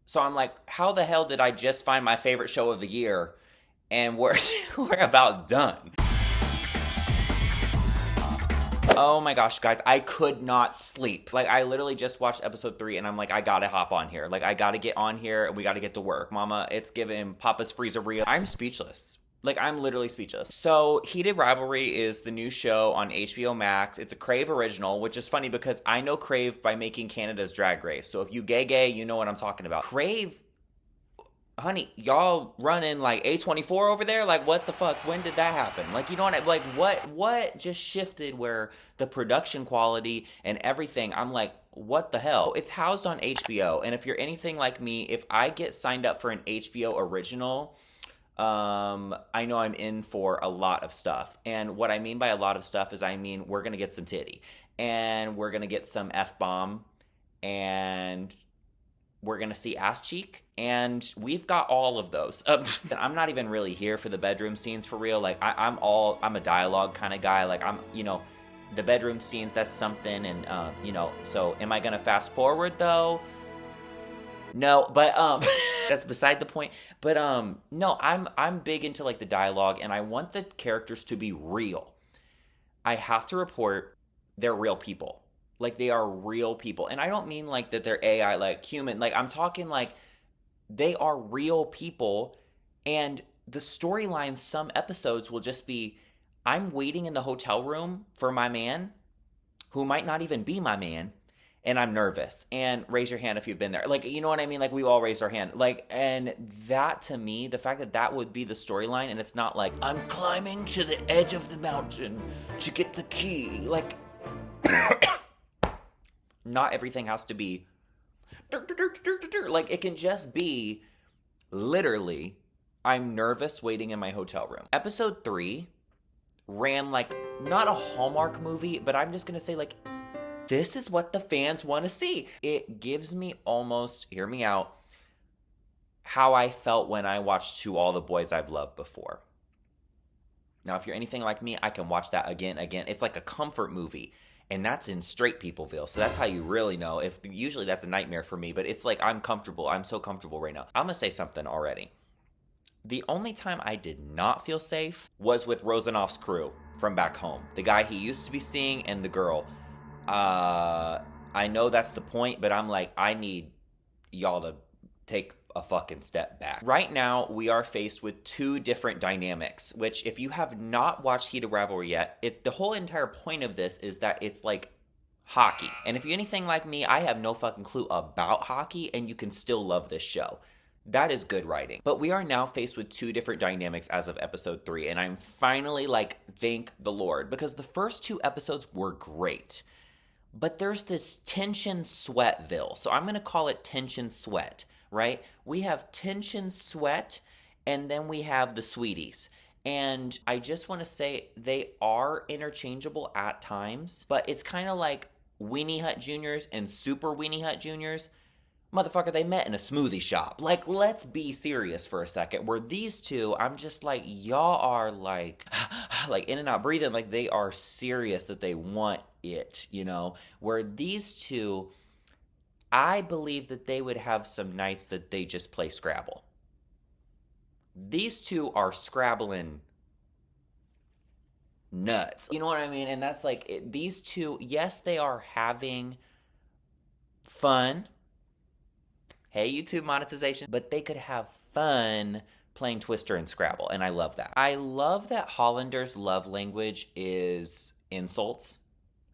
So I'm like, how the hell did I just find my favorite show of the year and we're we're about done? Oh my gosh, guys, I could not sleep. Like, I literally just watched episode 3 and I'm like, I gotta hop on here. Like, I gotta get on here and we gotta get to work. Mama, it's giving Papa's freezer real. I'm speechless. Like, I'm literally speechless. So, Heated Rivalry is the new show on HBO Max. It's a Crave original, which is funny because I know Crave by making Canada's Drag Race. So, if you gay, you know what I'm talking about. Crave, honey, y'all running like A24 over there? Like, what the fuck? When did that happen? Like, you know what like what just shifted where the production quality and everything, I'm like, what the hell? It's housed on HBO, and if you're anything like me, if I get signed up for an HBO original, I know I'm in for a lot of stuff. And what I mean by a lot of stuff is I mean we're gonna get some titty, and we're gonna get some F-bomb, and we're gonna see ass cheek, and we've got all of those. I'm not even really here for the bedroom scenes for real. Like, I'm a dialogue kind of guy. Like, the bedroom scenes, that's something, and so am I gonna fast forward though? No, but that's beside the point. But no, I'm big into like the dialogue, and I want the characters to be real. I have to report they're real people. Like, they are real people. And I don't mean like that they're AI, like human. Like, I'm talking like they are real people. And the storyline, some episodes will just be, I'm waiting in the hotel room for my man, who might not even be my man, and I'm nervous. And raise your hand if you've been there. Like, you know what I mean? Like, we all raised our hand. Like, and that, to me, the fact that that would be the storyline, and it's not like, I'm climbing to the edge of the mountain to get the key. Like, not everything has to be like, it can just be literally, I'm nervous waiting in my hotel room. Episode 3 ran like not a Hallmark movie, but I'm just gonna say, like, this is what the fans want to see. It gives me almost, hear me out, how I felt when I watched To All the Boys I've Loved Before. Now, if you're anything like me, I can watch that again. It's like a comfort movie. And that's in straight Peopleville. So that's how you really know. If usually that's a nightmare for me, but it's like I'm comfortable. I'm so comfortable right now. I'm going to say something already. The only time I did not feel safe was with Rosanoff's crew from back home. The guy he used to be seeing and the girl. I know that's the point, but I'm like, I need y'all to take a fucking step back. Right now, we are faced with 2 different dynamics, which if you have not watched Heated Rivalry yet, it's the whole entire point of this is that it's like hockey. And if you're anything like me, I have no fucking clue about hockey, and you can still love this show. That is good writing. But we are now faced with 2 different dynamics as of episode 3, and I'm finally like, thank the Lord, because the first 2 episodes were great. But there's this tension sweatville. So I'm going to call it tension sweat, right? We have tension sweat, and then we have the sweeties. And I just want to say they are interchangeable at times, but it's kind of like Weenie Hut Juniors and Super Weenie Hut Juniors. Motherfucker, they met in a smoothie shop. Like, let's be serious for a second. Where these 2, I'm just like, y'all are like, like in and out breathing. Like, they are serious that they want it, you know? Where these 2, I believe that they would have some nights that they just play Scrabble. These 2 are Scrabbling nuts. You know what I mean? And that's like, these 2, yes, they are having fun. Hey, YouTube monetization. But they could have fun playing Twister and Scrabble, and I love that. I love that Hollander's love language is insults,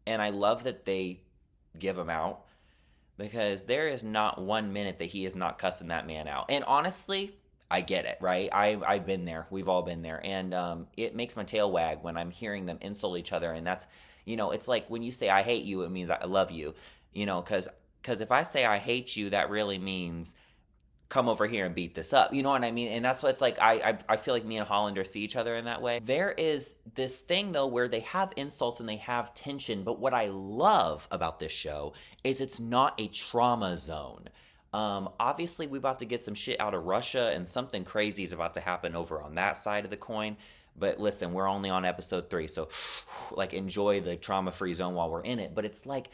and I love that they give them out, because there is not 1 minute that he is not cussing that man out. And honestly, I get it, right? I've been there. We've all been there. And it makes my tail wag when I'm hearing them insult each other, and that's, it's like when you say I hate you, it means I love you, because if I say I hate you, that really means come over here and beat this up. You know what I mean? And that's what it's like. I feel like me and Hollander see each other in that way. There is this thing, though, where they have insults and they have tension. But what I love about this show is it's not a trauma zone. Obviously, we're about to get some shit out of Russia, and something crazy is about to happen over on that side of the coin. But listen, we're only on episode 3, so like enjoy the trauma-free zone while we're in it. But it's like,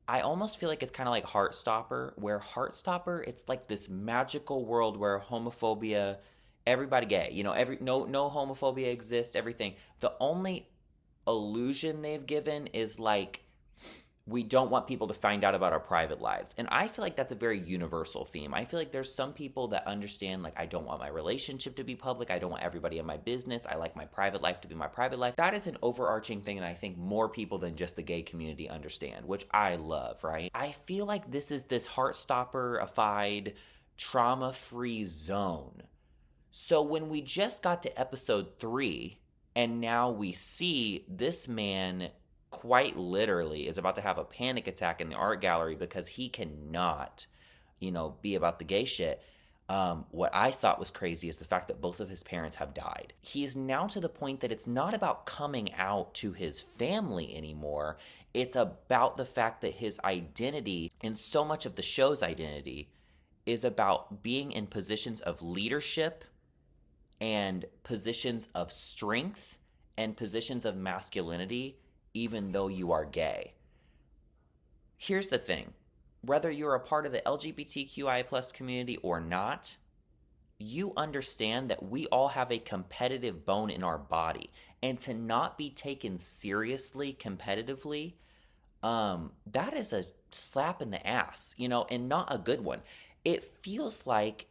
I almost feel like it's kind of like Heartstopper, where Heartstopper, it's like this magical world where homophobia, everybody gay, every no homophobia exists, everything. The only illusion they've given is like we don't want people to find out about our private lives. And I feel like that's a very universal theme. I feel like there's some people that understand, like, I don't want my relationship to be public. I don't want everybody in my business. I like my private life to be my private life. That is an overarching thing that I think more people than just the gay community understand, which I love, right? I feel like this is this heartstopper-ified, trauma-free zone. So when we just got to episode 3, and now we see this man quite literally is about to have a panic attack in the art gallery because he cannot, be about the gay shit. What I thought was crazy is the fact that both of his parents have died. He is now to the point that it's not about coming out to his family anymore. It's about the fact that his identity, and so much of the show's identity, is about being in positions of leadership and positions of strength and positions of masculinity, even though you are gay. Here's the thing. Whether you're a part of the LGBTQI plus community or not, you understand that we all have a competitive bone in our body. And to not be taken seriously competitively, that is a slap in the ass, and not a good one. It feels like,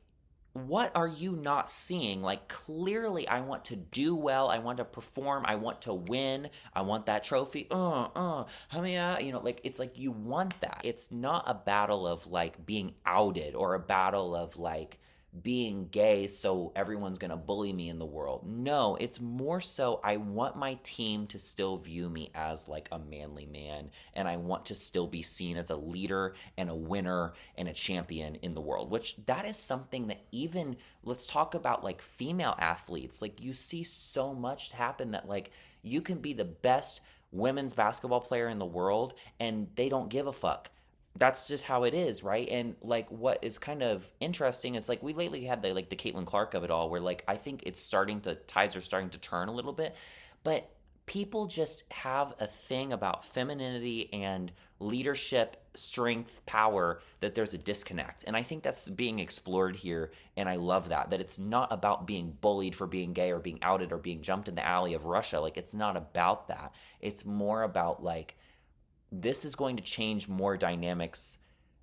what are you not seeing? Like, clearly I want to do well. I want to perform. I want to win. I want that trophy. Like, it's like you want that. It's not a battle of like being outed or a battle of like being gay so everyone's gonna bully me in the world. No, it's more so I want my team to still view me as like a manly man, and I want to still be seen as a leader and a winner and a champion in the world, which that is something that even, let's talk about like female athletes, like you see so much happen that like you can be the best women's basketball player in the world and they don't give a fuck. That's just how it is, right? And like what is kind of interesting is like we lately had the Caitlin Clark of it all, where like I think tides are starting to turn a little bit, but people just have a thing about femininity and leadership, strength, power, that there's a disconnect. And I think that's being explored here, and I love that it's not about being bullied for being gay or being outed or being jumped in the alley of Russia. Like, it's not about that. It's more about like, this is going to change more dynamics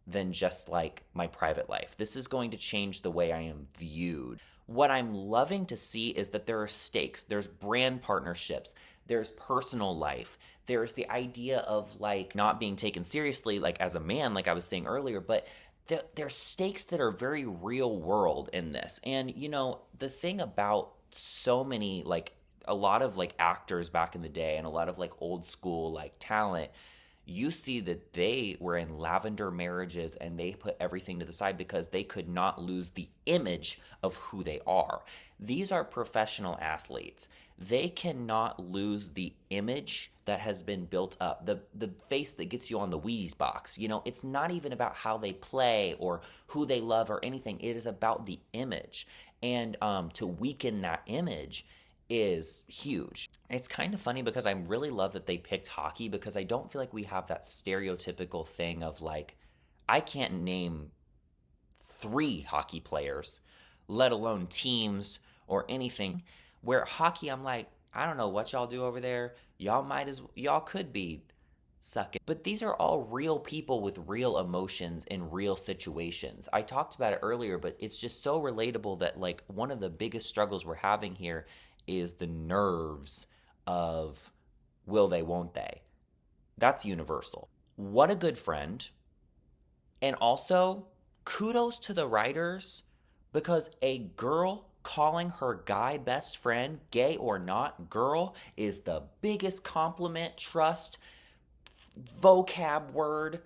than just like my private life. This is going to change the way I am viewed. What I'm loving to see is that there are stakes. There's brand partnerships. There's personal life. There's the idea of like not being taken seriously, like as a man, like I was saying earlier, but there's stakes that are very real world in this. And the thing about so many, like a lot of like actors back in the day and a lot of like old school like talent, you see that they were in lavender marriages and they put everything to the side because they could not lose the image of who they are. These are professional athletes. They cannot lose the image that has been built up, the face that gets you on the Wheaties box. It's not even about how they play or who they love or anything. It is about the image. And to weaken that image is huge. It's kind of funny because I really love that they picked hockey, because I don't feel like we have that stereotypical thing of like, I can't name 3 hockey players, let alone teams or anything, where hockey, I'm like, I don't know what y'all do over there. Y'all could be sucking. But these are all real people with real emotions in real situations. I talked about it earlier, but it's just so relatable that like one of the biggest struggles we're having here is the nerves of will they, won't they. That's universal. What a good friend. And also, kudos to the writers, because a girl calling her guy best friend, gay or not, girl, is the biggest compliment, trust, vocab word.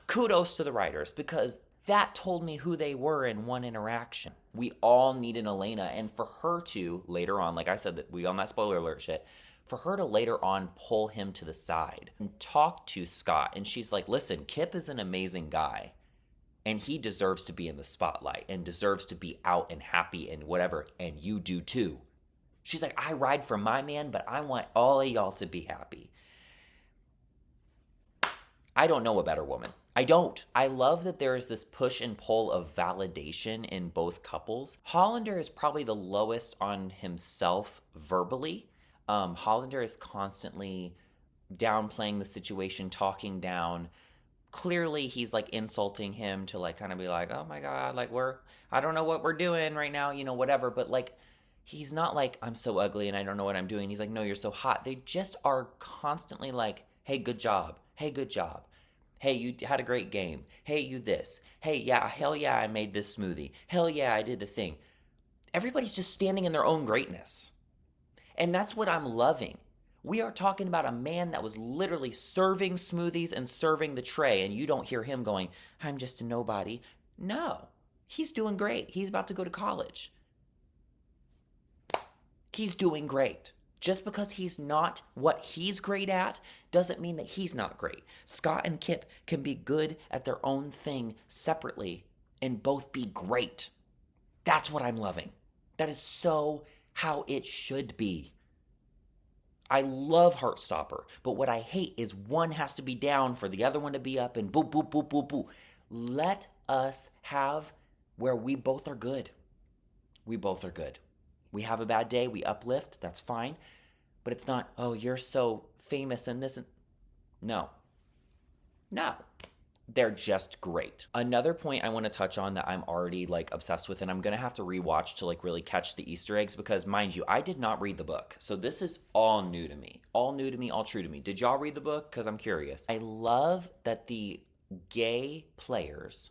Kudos to the writers, because that told me who they were in one interaction. We all need an Elena, and for her to, later on, like I said, that we on that spoiler alert shit, for her to later on pull him to the side and talk to Scott, and she's like, listen, Kip is an amazing guy, and he deserves to be in the spotlight, and deserves to be out and happy and whatever, and you do too. She's like, I ride for my man, but I want all of y'all to be happy. I don't know a better woman. I don't. I love that there is this push and pull of validation in both couples. Hollander is probably the lowest on himself verbally. Hollander is constantly downplaying the situation, talking down. Clearly, he's like insulting him to like kind of be like, oh my God, like I don't know what we're doing right now, whatever. But like, he's not like, I'm so ugly and I don't know what I'm doing. He's like, no, you're so hot. They just are constantly like, hey, good job. Hey, good job. Hey, you had a great game. Hey, you this. Hey, yeah, hell yeah, I made this smoothie. Hell yeah, I did the thing. Everybody's just standing in their own greatness. And that's what I'm loving. We are talking about a man that was literally serving smoothies and serving the tray, and you don't hear him going, I'm just a nobody. No, he's doing great. He's about to go to college. He's doing great. Just because he's not what he's great at doesn't mean that he's not great. Scott and Kip can be good at their own thing separately and both be great. That's what I'm loving. That is so how it should be. I love Heartstopper, but what I hate is one has to be down for the other one to be up and boo, boo, boo, boo, boo. Let us have where we both are good. We both are good. We have a bad day, we uplift, that's fine. But it's not, oh, you're so famous and this and... No. They're just great. Another point I want to touch on that I'm already like obsessed with, and I'm going to have to rewatch to like really catch the Easter eggs because, mind you, I did not read the book. So this is all new to me. All new to me, all true to me. Did y'all read the book? Because I'm curious. I love that the gay players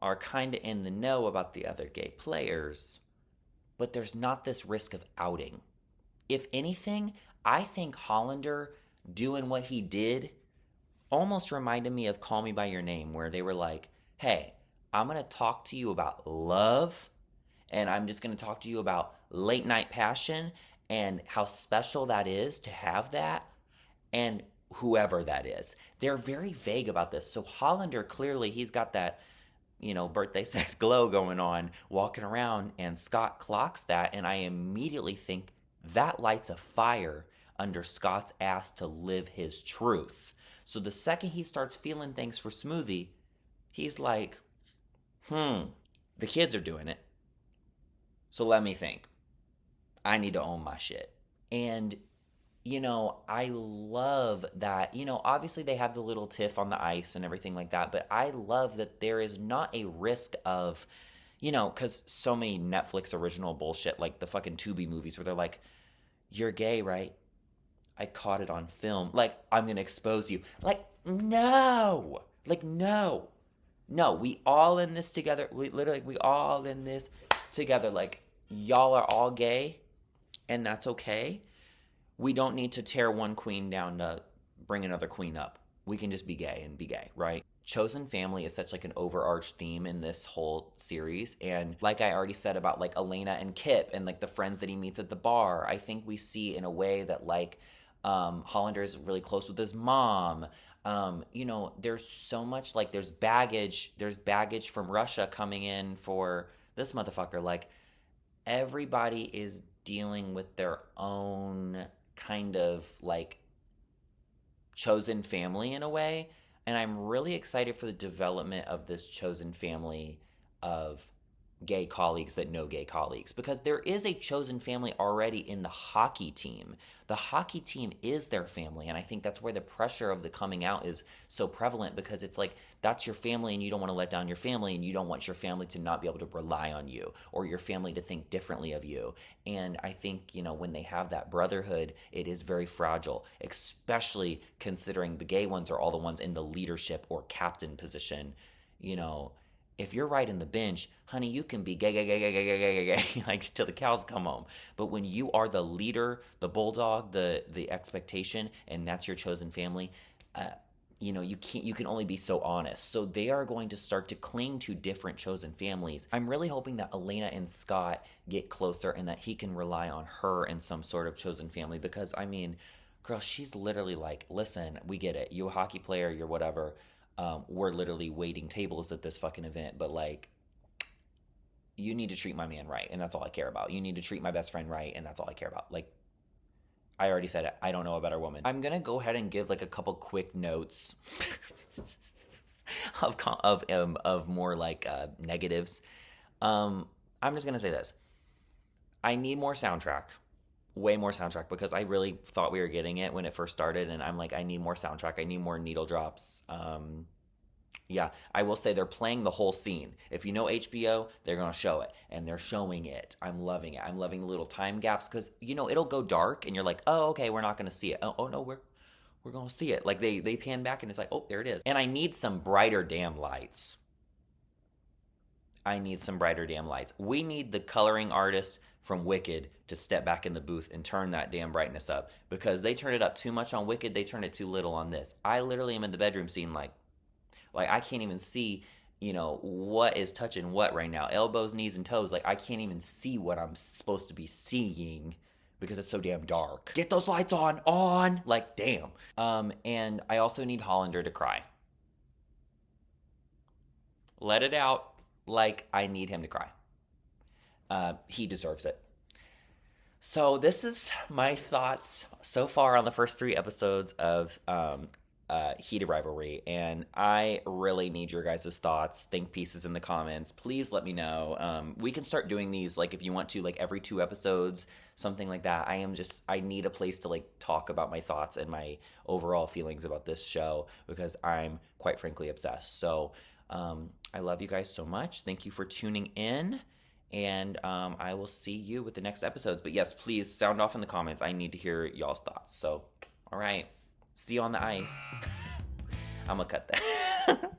are kind of in the know about the other gay players, but there's not this risk of outing. If anything, I think Hollander doing what he did almost reminded me of Call Me By Your Name, where they were like, hey, I'm going to talk to you about love, and I'm just going to talk to you about late night passion and how special that is to have that, and whoever that is. They're very vague about this. So Hollander, clearly, he's got that, birthday sex glow going on, walking around, and Scott clocks that, and I immediately think that lights a fire under Scott's ass to live his truth. So the second he starts feeling things for Smoothie, he's like, the kids are doing it. So let me think. I need to own my shit. And, I love that, obviously they have the little tiff on the ice and everything like that, but I love that there is not a risk of, because so many Netflix original bullshit, like the fucking Tubi movies where they're like, you're gay, right? I caught it on film. Like, I'm going to expose you. Like, no. Like, no. No, we all in this together. We all in this together. Like, y'all are all gay, and that's okay. We don't need to tear one queen down to bring another queen up. We can just be gay and be gay, right? Chosen family is such like an overarch theme in this whole series. And like I already said about like Elena and Kip and like the friends that he meets at the bar, I think we see in a way that like Hollander is really close with his mom. There's so much like there's baggage from Russia coming in for this motherfucker. Like everybody is dealing with their own kind of like chosen family in a way. And I'm really excited for the development of this chosen family of gay colleagues that know gay colleagues, because there is a chosen family already in the hockey team. The hockey team is their family, and I think that's where the pressure of the coming out is so prevalent, because it's like that's your family and you don't want to let down your family, and you don't want your family to not be able to rely on you or your family to think differently of you. And I think, when they have that brotherhood, it is very fragile, especially considering the gay ones are all the ones in the leadership or captain position. If you're riding the bench, honey, you can be gay, gay, gay, gay, gay, gay, gay, gay, like till the cows come home. But when you are the leader, the bulldog, the expectation, and that's your chosen family, you can only be so honest. So they are going to start to cling to different chosen families. I'm really hoping that Elena and Scott get closer and that he can rely on her in some sort of chosen family, because girl, she's literally like, listen, we get it. You a hockey player, you're whatever. We're literally waiting tables at this fucking event, but like, you need to treat my man right, and that's all I care about. You need to treat my best friend right, and that's all I care about. Like, I already said it. I don't know a better woman. I'm gonna go ahead and give like a couple quick notes of more like negatives. I'm just gonna say this. I need more soundtrack, way more soundtrack, because I really thought we were getting it when it first started, and I'm like, I need more soundtrack. I need more needle drops. Yeah, I will say they're playing the whole scene. If you know HBO, they're going to show it, and they're showing it. I'm loving it. I'm loving the little time gaps because, it'll go dark, and you're like, oh, okay, we're not going to see it. Oh no, we're going to see it. Like, they pan back, and it's like, oh, there it is. And I need some brighter damn lights. We need the coloring artist from Wicked to step back in the booth and turn that damn brightness up, because they turn it up too much on Wicked, they turn it too little on this. I literally am in the bedroom scene like I can't even see, what is touching what right now. Elbows, knees, and toes. Like I can't even see what I'm supposed to be seeing because it's so damn dark. Get those lights on. Like damn. And I also need Hollander to cry. Let it out. Like I need him to cry. He deserves it. So this is my thoughts so far on the first 3 episodes of Heated Rivalry, and I really need your guys' thoughts, think pieces in the comments. Please let me know. We can start doing these, like, if you want to, like, every 2 episodes, something like that. I need a place to, like, talk about my thoughts and my overall feelings about this show, because I'm, quite frankly, obsessed. So, I love you guys so much. Thank you for tuning in, and I will see you with the next episodes. But yes, please sound off in the comments. I need to hear y'all's thoughts. So, all right. See you on the ice. I'm gonna cut that.